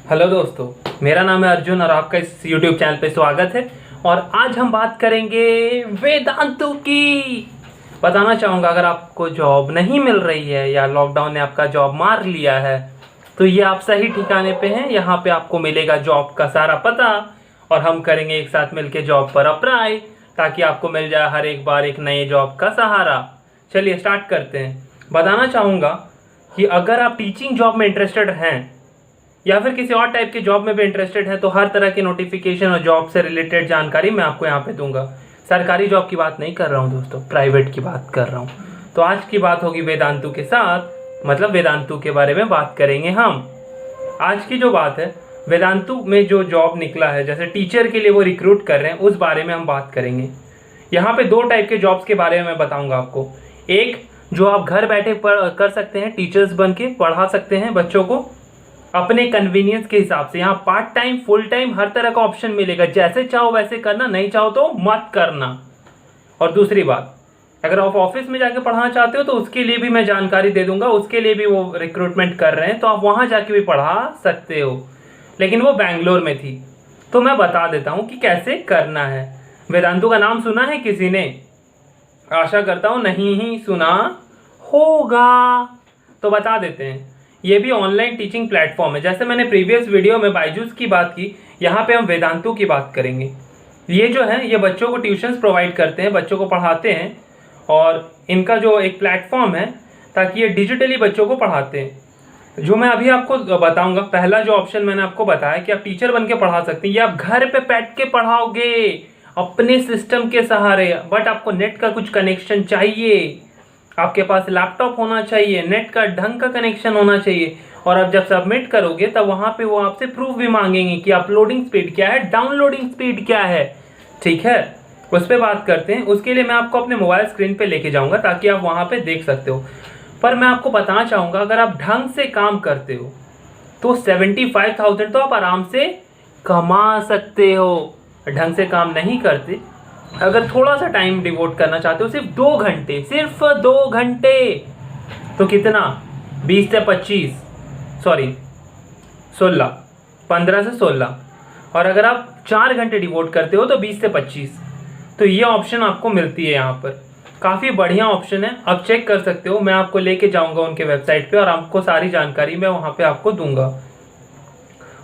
Hello दोस्तों, मेरा नाम है अर्जुन और आपका इस YouTube चैनल पे स्वागत है। और आज हम बात करेंगे वेदांतु की। बताना चाहूँगा, अगर आपको जॉब नहीं मिल रही है या लॉकडाउन ने आपका जॉब मार लिया है तो ये आप सही ठिकाने पे हैं। यहाँ पे आपको मिलेगा जॉब का सारा पता और हम करेंगे एक साथ मिलके जॉब पर अप्लाई, ताकि आपको मिल जाए हर एक बार एक नए जॉब का सहारा। चलिए स्टार्ट करते हैं। बताना चाहूँगा कि अगर आप टीचिंग जॉब में इंटरेस्टेड हैं या फिर किसी और टाइप के जॉब में भी इंटरेस्टेड है तो हर तरह की नोटिफिकेशन और जॉब से रिलेटेड जानकारी मैं आपको यहाँ पे दूंगा। सरकारी जॉब की बात नहीं कर रहा हूँ दोस्तों, प्राइवेट की बात कर रहा हूँ। तो आज की बात होगी वेदांतु के साथ, मतलब वेदांतु के बारे में बात करेंगे हम। आज की जो बात है, वेदांतु में जो जॉब निकला है, जैसे टीचर के लिए वो रिक्रूट कर रहे हैं, उस बारे में हम बात करेंगे। यहाँ पे दो टाइप के जॉब्स के बारे में मैं बताऊंगा आपको। एक जो आप घर बैठे कर सकते हैं, टीचर्स बन के पढ़ा सकते हैं बच्चों को अपने कन्वीनियंस के हिसाब से। यहाँ पार्ट टाइम, फुल टाइम, हर तरह का ऑप्शन मिलेगा। जैसे चाहो वैसे करना, नहीं चाहो तो मत करना। और दूसरी बात, अगर आप ऑफिस में जाके पढ़ाना चाहते हो तो उसके लिए भी मैं जानकारी दे दूंगा। उसके लिए भी वो रिक्रूटमेंट कर रहे हैं, तो आप वहाँ जाके भी पढ़ा सकते हो। लेकिन वो बैंगलोर में थी, तो मैं बता देता हूँ कि कैसे करना है। वेदांतु का नाम सुना है किसी ने? आशा करता हूँ नहीं ही सुना होगा, तो बता देते हैं। ये भी ऑनलाइन टीचिंग प्लेटफॉर्म है। जैसे मैंने प्रीवियस वीडियो में बायजूस की बात की, यहाँ पे हम वेदांतु की बात करेंगे। ये जो है, ये बच्चों को ट्यूशंस प्रोवाइड करते हैं, बच्चों को पढ़ाते हैं, और इनका जो एक प्लेटफॉर्म है ताकि ये डिजिटली बच्चों को पढ़ाते हैं। जो मैं अभी आपको बताऊंगा, पहला जो ऑप्शन मैंने आपको बताया कि आप टीचर बन के पढ़ा सकते हैं, ये आप घर पे बैठ के पढ़ाओगे अपने सिस्टम के सहारे। बट आपको नेट का कुछ कनेक्शन चाहिए, आपके पास लैपटॉप होना चाहिए, नेट का ढंग का कनेक्शन होना चाहिए। और अब जब सबमिट करोगे तब वहां पे वो आपसे प्रूफ भी मांगेंगे कि अपलोडिंग स्पीड क्या है, डाउनलोडिंग स्पीड क्या है। ठीक है, उस पर बात करते हैं। उसके लिए मैं आपको अपने मोबाइल स्क्रीन पे लेके जाऊंगा ताकि आप वहां पे देख सकते हो। पर मैं आपको बताना चाहूंगा, अगर आप ढंग से काम करते हो तो 75,000 तो आप आराम से कमा सकते हो। ढंग से काम नहीं करते, अगर थोड़ा सा टाइम डिवोट करना चाहते हो, सिर्फ 2 घंटे, सिर्फ 2 घंटे, तो कितना, 20 से 25, सॉरी 16, 15 से 16। और अगर आप 4 घंटे डिवोट करते हो तो 20 से 25। तो ये ऑप्शन आपको मिलती है यहाँ पर। काफ़ी बढ़िया ऑप्शन है, आप चेक कर सकते हो। मैं आपको लेके जाऊँगा उनके वेबसाइट पे और आपको सारी जानकारी मैं वहाँ पे आपको दूंगा।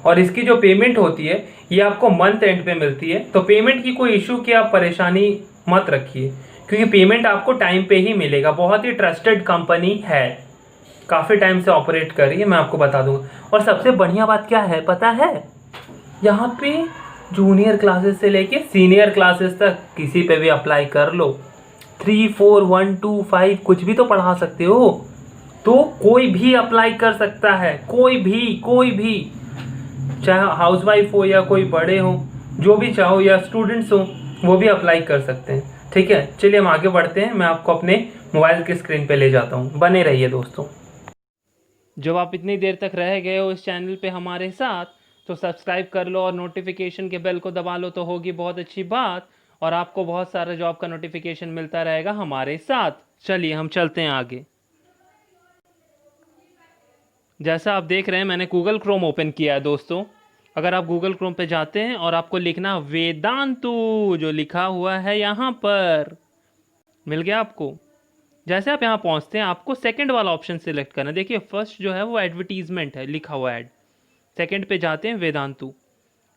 और इसकी जो पेमेंट होती है ये आपको मंथ एंड पे मिलती है। तो पेमेंट की कोई इशू की आप परेशानी मत रखिए, क्योंकि पेमेंट आपको टाइम पे ही मिलेगा। बहुत ही ट्रस्टेड कंपनी है, काफ़ी टाइम से ऑपरेट कर रही है, मैं आपको बता दूंगा। और सबसे बढ़िया बात क्या है पता है? यहाँ पे जूनियर क्लासेस से लेके सीनियर क्लासेस तक किसी पे भी अप्लाई कर लो। 3, 4, 1, 2, 5 कुछ भी तो पढ़ा सकते हो। तो कोई भी अप्लाई कर सकता है, कोई भी, चाहे हाउसवाइफ हो या कोई बड़े हो, जो भी चाहो, या स्टूडेंट्स हो, वो भी अप्लाई कर सकते हैं। ठीक है, चलिए हम आगे बढ़ते हैं। मैं आपको अपने मोबाइल की स्क्रीन पे ले जाता हूँ, बने रहिए दोस्तों। जब आप इतनी देर तक रह गए हो इस चैनल पे हमारे साथ, तो सब्सक्राइब कर लो और नोटिफिकेशन के बेल को दबा लो, तो होगी बहुत अच्छी बात। और आपको बहुत सारा जॉब का नोटिफिकेशन मिलता रहेगा हमारे साथ। चलिए हम चलते हैं आगे। जैसा आप देख रहे हैं, मैंने गूगल क्रोम ओपन किया है दोस्तों। अगर आप गूगल क्रोम पे जाते हैं और आपको लिखना वेदांतु, जो लिखा हुआ है यहाँ पर, मिल गया आपको। जैसे आप यहाँ पहुँचते हैं, आपको सेकंड वाला ऑप्शन सिलेक्ट करना है। देखिए फर्स्ट जो है वो एडवर्टीजमेंट है, लिखा हुआ ऐड। सेकंड पे जाते हैं वेदांतु।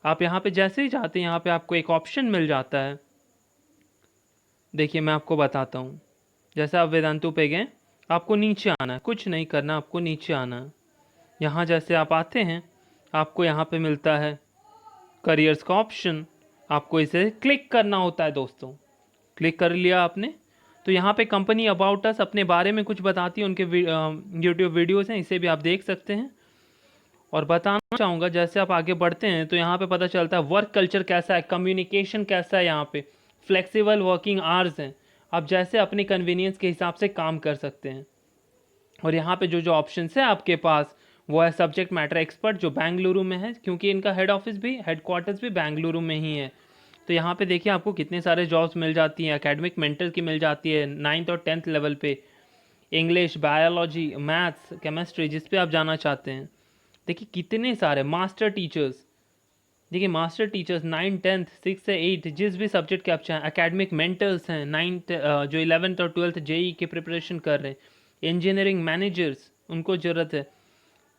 आप यहाँ पे जैसे ही जाते हैं, यहाँ पे आपको एक ऑप्शन मिल जाता है। देखिए मैं आपको बताता हूँ। जैसे आप वेदांतु पे गए, आपको नीचे आना है, कुछ नहीं करना, आपको नीचे आना है। यहाँ जैसे आप आते हैं, आपको यहाँ पे मिलता है करियर्स का ऑप्शन। आपको इसे क्लिक करना होता है दोस्तों। क्लिक कर लिया आपने, तो यहाँ पे कंपनी अबाउट अस अपने बारे में कुछ बताती है। उनके यूट्यूब वीडियोज़ हैं, इसे भी आप देख सकते हैं। और बताना चाहूँगा, जैसे आप आगे बढ़ते हैं तो यहाँ पे पता चलता है वर्क कल्चर कैसा है, कम्युनिकेशन कैसा है, यहाँ पे फ्लेक्सिबल वर्किंग आवर्स हैं। आप जैसे अपने कन्वीनियंस के हिसाब से काम कर सकते हैं। और यहाँ पे जो जो ऑप्शन है आपके पास, वो है सब्जेक्ट मैटर एक्सपर्ट, जो बेंगलुरु में है, क्योंकि इनका हेड ऑफिस भी, हेड क्वार्टर्स भी बेंगलुरु में ही है। तो यहाँ पे देखिए आपको कितने सारे जॉब्स मिल जाती हैं। एकेडमिक मेंटर की मिल जाती है 9th और 10th लेवल पे, इंग्लिश, बायोलॉजी, मैथ्स, केमिस्ट्री, जिस पे आप जाना चाहते हैं। देखिए कितने सारे मास्टर टीचर्स, देखिए मास्टर टीचर्स 9th 10th 6 से 8 जिस भी सब्जेक्ट के आप चाहें, एकेडमिक मेंटर्स हैं 9th जो 11th और 12th जेई की प्रिपरेशन कर रहे हैं, इंजीनियरिंग मैनेजर्स उनको ज़रूरत है,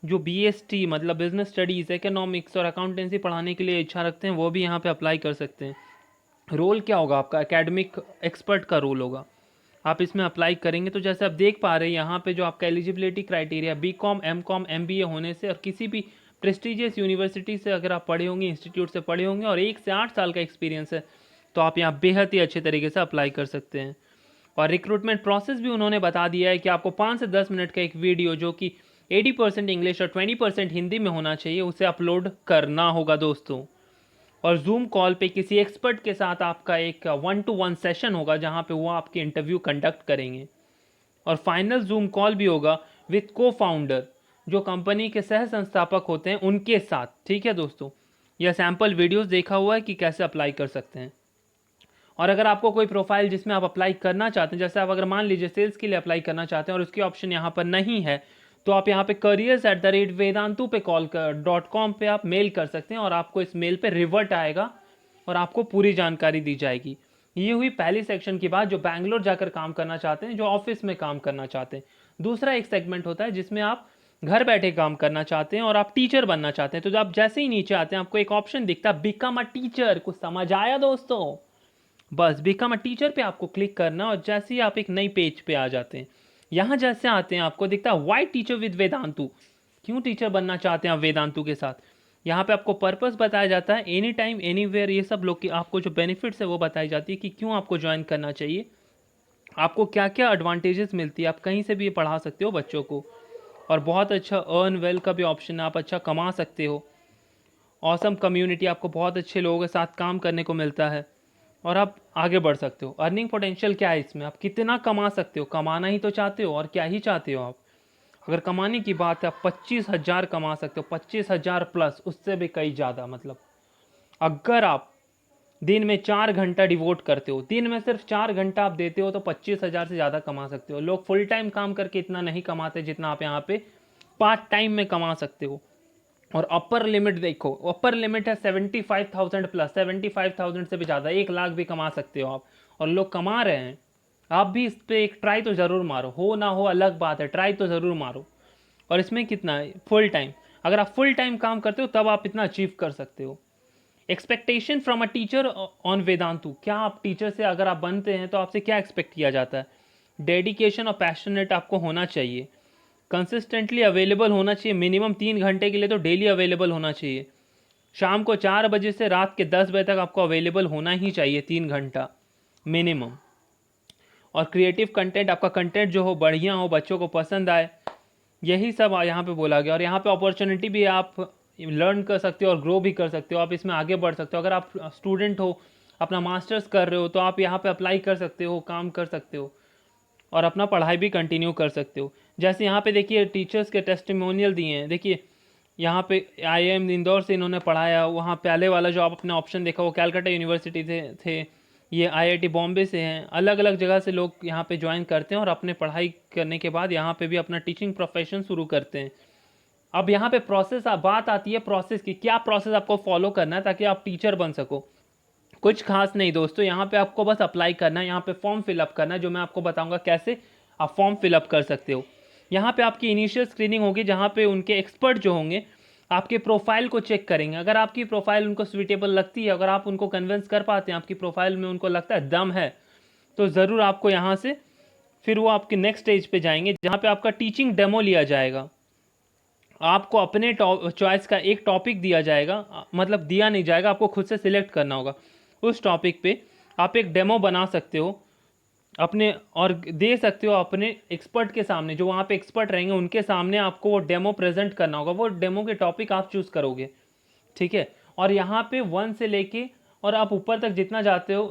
जो बीएसटी मतलब बिजनेस स्टडीज़, इकोनॉमिक्स और अकाउंटेंसी पढ़ाने के लिए इच्छा रखते हैं वो भी यहाँ पे अप्लाई कर सकते हैं। रोल क्या होगा आपका, एकेडमिक एक्सपर्ट का रोल होगा, आप इसमें अप्लाई करेंगे। तो जैसे आप देख पा रहे हैं यहाँ पे जो आपका eligibility criteria B Com M Com MBA होने से और किसी भी प्रेस्टिजियस यूनिवर्सिटी से अगर आप पढ़े होंगे, इंस्टीट्यूट से पढ़े होंगे और 1 से 8 साल का एक्सपीरियंस है, तो आप यहाँ बेहद ही अच्छे तरीके से अप्लाई कर सकते हैं। और रिक्रूटमेंट प्रोसेस भी उन्होंने बता दिया है कि आपको 5 से 10 मिनट का एक वीडियो जो कि 80% इंग्लिश और 20% हिंदी में होना चाहिए उसे अपलोड करना होगा दोस्तों। और जूम कॉल पे किसी एक्सपर्ट के साथ आपका एक 1-to-1 सेशन होगा जहाँ पे वो आपकी इंटरव्यू कंडक्ट करेंगे। और फाइनल जूम कॉल भी होगा विथ को फाउंडर, जो कंपनी के सह संस्थापक होते हैं उनके साथ। ठीक है दोस्तों, यह सैम्पल वीडियोस देखा हुआ है कि कैसे अप्लाई कर सकते हैं। और अगर आपको कोई प्रोफाइल जिसमें आप अप्लाई करना चाहते हैं, जैसे आप अगर मान लीजिए सेल्स के लिए अप्लाई करना चाहते हैं और उसकी ऑप्शन यहाँ पर नहीं है, तो आप यहाँ पे careers@vedantu पे .com पे आप मेल कर सकते हैं और आपको इस मेल पे रिवर्ट आएगा और आपको पूरी जानकारी दी जाएगी। ये हुई पहली सेक्शन की बात, जो बैंगलोर जाकर काम करना चाहते हैं, जो ऑफिस में काम करना चाहते हैं। दूसरा एक सेगमेंट होता है जिसमें आप घर बैठे काम करना चाहते हैं और आप टीचर बनना चाहते हैं। तो जब आप जैसे ही नीचे आते हैं आपको एक ऑप्शन दिखता है बिकम अ टीचर। कुछ समझ आया दोस्तों? बस बिकम अ टीचर पे आपको क्लिक करना और जैसे ही आप एक नई पेज पे आ जाते हैं, यहाँ जैसे आते हैं आपको दिखता है वाई टीचर विद वेदांतु। क्यों टीचर बनना चाहते हैं आप वेदांतु के साथ? यहाँ पे आपको पर्पस बताया जाता है, एनी टाइम एनी वेयर, ये सब लोग की आपको जो बेनिफिट्स है वो बताई जाती है कि क्यों आपको ज्वाइन करना चाहिए, आपको क्या क्या एडवांटेजेस मिलती है, आप कहीं से भी ये पढ़ा सकते हो बच्चों को। और बहुत अच्छा अर्न वेल का भी ऑप्शन है, आप अच्छा कमा सकते हो। ऑसम कम्युनिटी, आपको बहुत अच्छे लोगों के साथ काम करने को मिलता है और आप आगे बढ़ सकते हो। अर्निंग पोटेंशियल क्या है इसमें, आप कितना कमा सकते हो, कमाना ही तो चाहते हो और क्या ही चाहते हो आप। अगर कमाने की बात है, आप 25,000 कमा सकते हो, 25,000 प्लस, उससे भी कई ज़्यादा। मतलब अगर आप दिन में 4 घंटा डिवोट करते हो, दिन में सिर्फ 4 घंटा आप देते हो, तो 25,000 से ज़्यादा कमा सकते हो। लोग फुल टाइम काम करके इतना नहीं कमाते जितना आप यहाँ पे पार्ट टाइम में कमा सकते हो। और अपर लिमिट देखो, अपर लिमिट है 75,000 प्लस, 75,000 से भी ज़्यादा, 1 लाख भी कमा सकते हो आप। और लोग कमा रहे हैं, आप भी इस पर एक ट्राई तो ज़रूर मारो, हो ना हो अलग बात है, ट्राई तो ज़रूर मारो। और इसमें कितना है, फुल टाइम, अगर आप फुल टाइम काम करते हो तब आप इतना अचीव कर सकते हो। Expectation from a teacher on Vedantu, क्या आप टीचर से अगर आप बनते हैं तो आपसे क्या एक्सपेक्ट किया जाता है? डेडिकेशन और पैशनेट आपको होना चाहिए, कंसिस्टेंटली अवेलेबल होना चाहिए, मिनिमम 3 घंटे के लिए तो डेली अवेलेबल होना चाहिए। शाम को 4 बजे से रात के 10 बजे तक आपको अवेलेबल होना ही चाहिए, 3 घंटा मिनिमम। और क्रिएटिव कंटेंट, आपका कंटेंट जो हो बढ़िया हो, बच्चों को पसंद आए, यही सब यहाँ पे बोला गया। और यहाँ पे अपॉर्चुनिटी भी, आप लर्न कर सकते हो और ग्रो भी कर सकते हो, आप इसमें आगे बढ़ सकते हो। अगर आप स्टूडेंट हो, अपना मास्टर्स कर रहे हो, तो आप यहाँ पे अप्लाई कर सकते हो, काम कर सकते हो और अपना पढ़ाई भी कंटिन्यू कर सकते हो। जैसे यहाँ पे देखिए टीचर्स के टेस्टिमोनियल दिए हैं, देखिए यहाँ पे IIM इंदौर से इन्होंने पढ़ाया, वहाँ पहले वाला जो आप अपने ऑप्शन देखा वो कैलकाटा यूनिवर्सिटी थे, ये IIT बॉम्बे से हैं। अलग अलग जगह से लोग यहाँ पे ज्वाइन करते हैं और अपने पढ़ाई करने के बाद यहाँ पे भी अपना टीचिंग प्रोफेशन शुरू करते हैं। अब यहाँ पे प्रोसेस, बात आती है प्रोसेस की, क्या प्रोसेस आपको फॉलो करना है ताकि आप टीचर बन सको। कुछ खास नहीं दोस्तों, यहाँ पे आपको बस अप्लाई करना है, यहाँ पे फॉर्म फिलअप करना है, जो मैं आपको बताऊंगा कैसे आप फॉर्म फिलअप कर सकते हो। यहाँ पे आपकी इनिशियल स्क्रीनिंग होगी, जहाँ पे उनके एक्सपर्ट जो होंगे आपके प्रोफाइल को चेक करेंगे। अगर आपकी प्रोफाइल उनको सुइटेबल लगती है, अगर आप उनको कन्विंस कर पाते हैं, आपकी प्रोफाइल में उनको लगता है दम है, तो ज़रूर आपको यहाँ से फिर वो आपके नेक्स्ट स्टेज पे जाएंगे, जहाँ पे आपका टीचिंग डेमो लिया जाएगा। आपको अपने चॉइस का एक टॉपिक दिया जाएगा, मतलब दिया नहीं जाएगा, आपको खुद से सिलेक्ट करना होगा। उस टॉपिक पे आप एक डेमो बना सकते हो अपने और दे सकते हो अपने एक्सपर्ट के सामने, जो वहाँ पे एक्सपर्ट रहेंगे उनके सामने आपको वो डेमो प्रेजेंट करना होगा। वो डेमो के टॉपिक आप चूज़ करोगे, ठीक है। और यहाँ पे 1 से लेके और आप ऊपर तक जितना जाते हो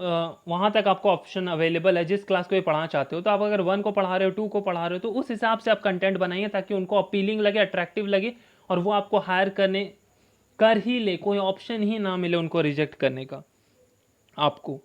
वहाँ तक आपको ऑप्शन अवेलेबल है, जिस क्लास को ये पढ़ाना चाहते हो। तो आप अगर 1 को पढ़ा रहे हो, 2 को पढ़ा रहे हो, तो उस हिसाब से आप कंटेंट बनाइए ताकि उनको अपीलिंग लगे, अट्रैक्टिव लगे और वो आपको हायर करने कर ही ले, कोई ऑप्शन ही ना मिले उनको रिजेक्ट करने का आपको।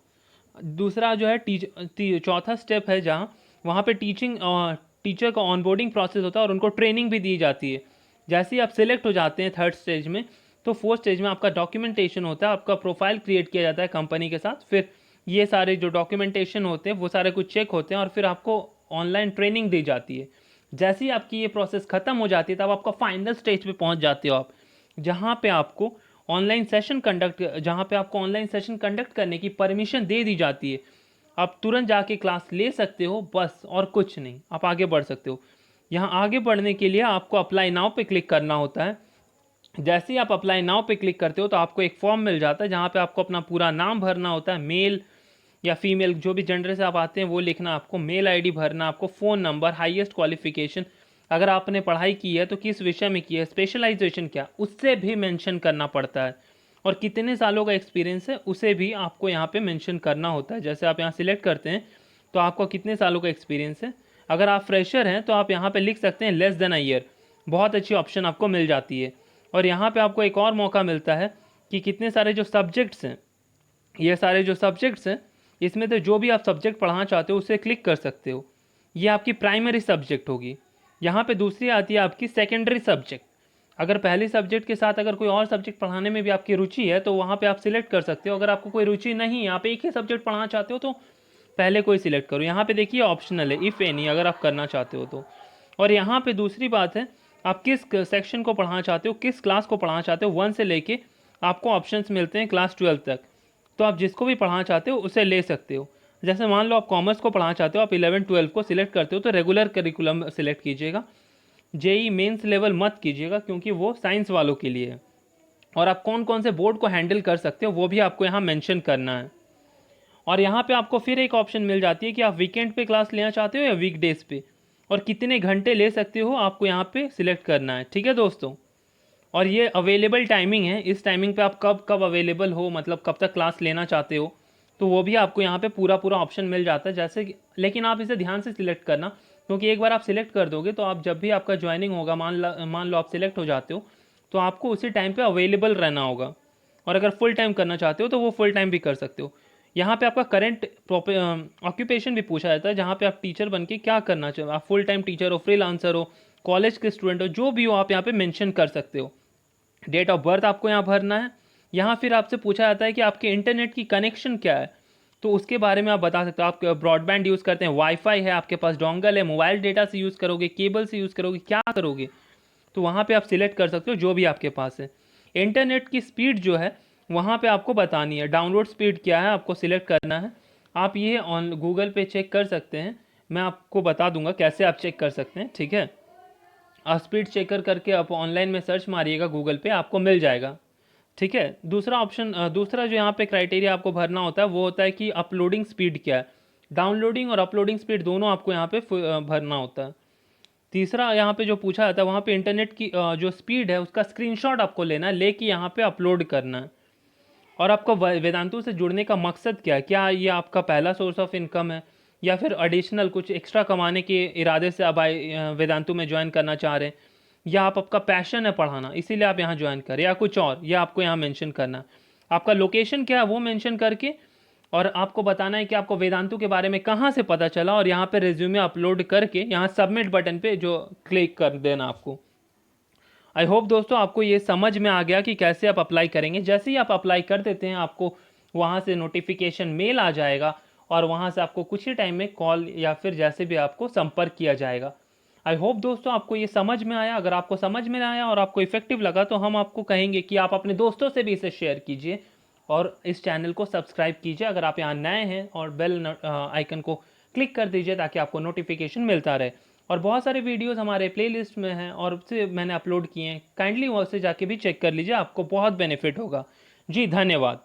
दूसरा जो है चौथा स्टेप है, जहाँ वहाँ पे टीचर का ऑनबोर्डिंग प्रोसेस होता है और उनको ट्रेनिंग भी दी जाती है। जैसे ही आप सिलेक्ट हो जाते हैं थर्ड स्टेज में, तो फोर्थ स्टेज में आपका डॉक्यूमेंटेशन होता है, आपका प्रोफाइल क्रिएट किया जाता है कंपनी के साथ। फिर ये सारे जो डॉक्यूमेंटेशन होते हैं वो सारे कुछ चेक होते हैं और फिर आपको ऑनलाइन ट्रेनिंग दी जाती है। जैसे ही आपकी ये प्रोसेस खत्म हो जाती है तब आपका फाइनल स्टेज पे पहुंच जाते हो आप, जहाँ पे आपको ऑनलाइन सेशन कंडक्ट करने की परमिशन दे दी जाती है। आप तुरंत जाके क्लास ले सकते हो, बस और कुछ नहीं, आप आगे बढ़ सकते हो। यहाँ आगे बढ़ने के लिए आपको अप्लाई नाउ पे क्लिक करना होता है। जैसे ही आप अप्लाई नाउ पे क्लिक करते हो तो आपको एक फॉर्म मिल जाता है जहाँ पे आपको अपना पूरा नाम भरना होता है, मेल या फीमेल जो भी जेंडर से आप आते हैं वो लिखना, आपको मेल आईडी भरना, आपको फ़ोन नंबर, हाईएस्ट क्वालिफिकेशन, अगर आपने पढ़ाई की है तो किस विषय में की है, स्पेशलाइजेशन क्या, उससे भी मेंशन करना पड़ता है, और कितने सालों का एक्सपीरियंस है उसे भी आपको यहाँ पे मेंशन करना होता है। जैसे आप यहाँ सिलेक्ट करते हैं तो आपको कितने सालों का एक्सपीरियंस है। अगर आप फ्रेशर हैं तो आप यहाँ पे लिख सकते हैं लेस देन अ ईयर, बहुत अच्छी ऑप्शन आपको मिल जाती है। और यहाँ पे आपको एक और मौका मिलता है कि कितने सारे जो सब्जेक्ट्स हैं, ये सारे जो सब्जेक्ट्स हैं इसमें तो जो भी आप सब्जेक्ट पढ़ाना चाहते हो उसे क्लिक कर सकते हो। ये आपकी प्राइमरी सब्जेक्ट होगी। यहाँ पे दूसरी आती है आपकी सेकेंडरी सब्जेक्ट। अगर पहली सब्जेक्ट के साथ अगर कोई और सब्जेक्ट पढ़ाने में भी आपकी रुचि है तो वहाँ पे आप सिलेक्ट कर सकते हो। अगर आपको कोई रुचि नहीं है, आप एक ही सब्जेक्ट पढ़ाना चाहते हो तो पहले कोई सिलेक्ट करो। यहाँ पे देखिए ऑप्शनल है, इफ़ एनी, अगर आप करना चाहते हो तो। और यहाँ पे दूसरी बात है, आप किस सेक्शन को पढ़ाना चाहते हो, किस क्लास को पढ़ाना चाहते हो, 1 से लेके आपको ऑप्शंस मिलते हैं क्लास 12 तक। तो आप जिसको भी पढ़ाना चाहते हो उसे ले सकते हो। जैसे मान लो आप कॉमर्स को पढ़ाना चाहते हो, आप 11-12 को सिलेक्ट करते हो तो रेगुलर करिकुलम सिलेक्ट कीजिएगा, जेई मेंस लेवल मत कीजिएगा क्योंकि वो साइंस वालों के लिए है। और आप कौन कौन से बोर्ड को हैंडल कर सकते हो वो भी आपको यहाँ मेंशन करना है। और यहाँ पे आपको फिर एक ऑप्शन मिल जाती है कि आप वीकेंड पे क्लास लेना चाहते हो या वीकडेज पे, और कितने घंटे ले सकते हो आपको यहाँ पे सिलेक्ट करना है। ठीक है दोस्तों, और ये अवेलेबल टाइमिंग है, इस टाइमिंग पे आप कब कब अवेलेबल हो, मतलब कब तक क्लास लेना चाहते हो, तो वो भी आपको यहाँ पे पूरा पूरा ऑप्शन मिल जाता है। जैसे कि लेकिन आप इसे ध्यान से सिलेक्ट करना, क्योंकि एक बार आप सिलेक्ट कर दोगे तो आप जब भी आपका ज्वाइनिंग होगा, मान लो आप सिलेक्ट हो जाते हो तो आपको उसी टाइम पे अवेलेबल रहना होगा। और अगर फुल टाइम करना चाहते हो तो वो फुल टाइम भी कर सकते हो। यहाँ पे आपका करंट ऑक्यूपेशन भी पूछा जाता है, जहाँ पे आप टीचर बन के क्या करना चाहो, आप फुल टाइम टीचर हो, फ्रीलांसर हो, कॉलेज के स्टूडेंट हो, जो भी हो आप यहाँ पे मेंशन कर सकते हो। डेट ऑफ बर्थ आपको यहाँ भरना है। यहाँ फिर आपसे पूछा जाता है कि आपके इंटरनेट की कनेक्शन क्या है, तो उसके बारे में आप बता सकते हो। आप ब्रॉडबैंड यूज़ करते हैं, वाईफाई है आपके पास, डोंगल है, मोबाइल डेटा से यूज़ करोगे, केबल से यूज़ करोगे, क्या करोगे, तो वहाँ पे आप सिलेक्ट कर सकते हो जो भी आपके पास है। इंटरनेट की स्पीड जो है वहाँ पे आपको बतानी है, डाउनलोड स्पीड क्या है आपको सिलेक्ट करना है। आप ये ऑन गूगल पे चेक कर सकते हैं, मैं आपको बता दूंगा कैसे आप चेक कर सकते हैं। ठीक है, आप स्पीड चेकर करके आप ऑनलाइन में सर्च मारिएगा गूगल पे, आपको मिल जाएगा। ठीक है, दूसरा ऑप्शन, दूसरा जो यहाँ पे क्राइटेरिया आपको भरना होता है वो होता है कि अपलोडिंग स्पीड क्या है। डाउनलोडिंग और अपलोडिंग स्पीड दोनों आपको यहाँ पे भरना होता है। तीसरा यहाँ पे जो पूछा जाता है वहाँ पे इंटरनेट की जो स्पीड है उसका स्क्रीनशॉट आपको लेना है, लेके यहाँ पे अपलोड करना है। और आपको वेदांतु से जुड़ने का मकसद क्या है, क्या ये आपका पहला सोर्स ऑफ इनकम है या फिर एडिशनल कुछ एक्स्ट्रा कमाने के इरादे से आप वेदांतु में ज्वाइन करना चाह रहे हैं, या आपका पैशन है पढ़ाना इसीलिए आप यहाँ ज्वाइन करें, या कुछ और, यह आपको यहाँ मेंशन करना है। आपका लोकेशन क्या है वो मेंशन करके, और आपको बताना है कि आपको वेदांतु के बारे में कहाँ से पता चला, और यहाँ पे रिज्यूमे अपलोड करके यहाँ सबमिट बटन पे जो क्लिक कर देना आपको। आई होप दोस्तों आपको ये समझ में आ गया कि कैसे आप अप्लाई करेंगे। जैसे ही आप अप्लाई कर देते हैं आपको वहाँ से नोटिफिकेशन मेल आ जाएगा, और वहाँ से आपको कुछ ही टाइम में कॉल या फिर जैसे भी आपको संपर्क किया जाएगा। आई होप दोस्तों आपको ये समझ में आया। अगर आपको समझ में आया और आपको इफेक्टिव लगा तो हम आपको कहेंगे कि आप अपने दोस्तों से भी इसे शेयर कीजिए और इस चैनल को सब्सक्राइब कीजिए अगर आप यहाँ नए हैं, और बेल आइकन को क्लिक कर दीजिए ताकि आपको नोटिफिकेशन मिलता रहे। और बहुत सारे वीडियोस हमारे प्लेलिस्ट में हैं और उससे मैंने अपलोड किए हैं, काइंडली वहाँ से जाके भी चेक कर लीजिए, आपको बहुत बेनिफिट होगा। जी धन्यवाद।